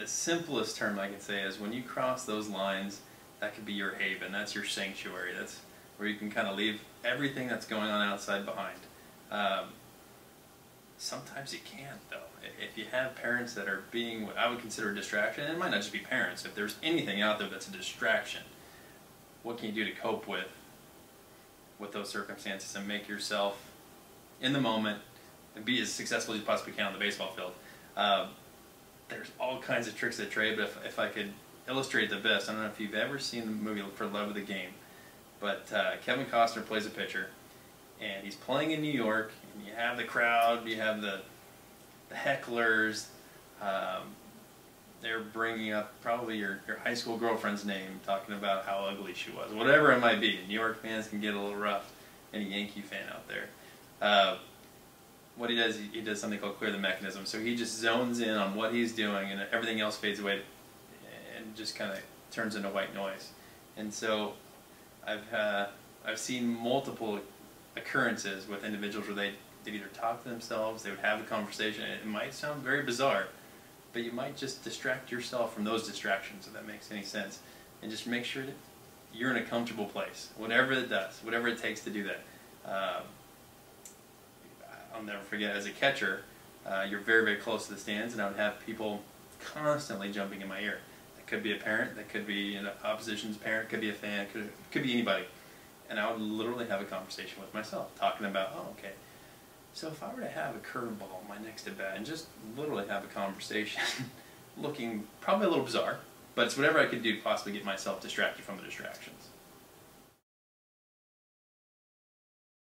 the simplest term I can say is when you cross those lines, that could be your haven. That's your sanctuary. That's where you can kind of leave everything that's going on outside behind. Sometimes you can't, though. If you have parents that are being what I would consider a distraction, and it might not just be parents, if there's anything out there that's a distraction, what can you do to cope with those circumstances and make yourself in the moment and be as successful as you possibly can on the baseball field? There's all kinds of tricks of the trade, but if I could illustrate the best, I don't know if you've ever seen the movie For Love of the Game, but Kevin Costner plays a pitcher, and he's playing in New York, and you have the crowd, you have the hecklers, they're bringing up probably your high school girlfriend's name, talking about how ugly she was, whatever it might be. New York fans can get a little rough, any Yankee fan out there. What he does something called clear the mechanism. So he just zones in on what he's doing, and everything else fades away and just kind of turns into white noise. And so I've seen multiple occurrences with individuals where they'd either talk to themselves, they would have a conversation. It might sound very bizarre, but you might just distract yourself from those distractions, if that makes any sense. And just make sure that you're in a comfortable place, whatever it does, whatever it takes to do that. I'll never forget, as a catcher, you're very, very close to the stands, and I would have people constantly jumping in my ear. That could be a parent, that could be an opposition's parent, could be a fan, could be anybody. And I would literally have a conversation with myself, talking about, oh, okay, so if I were to have a curveball my next at bat and just literally have a conversation, looking probably a little bizarre, but it's whatever I could do to possibly get myself distracted from the distractions.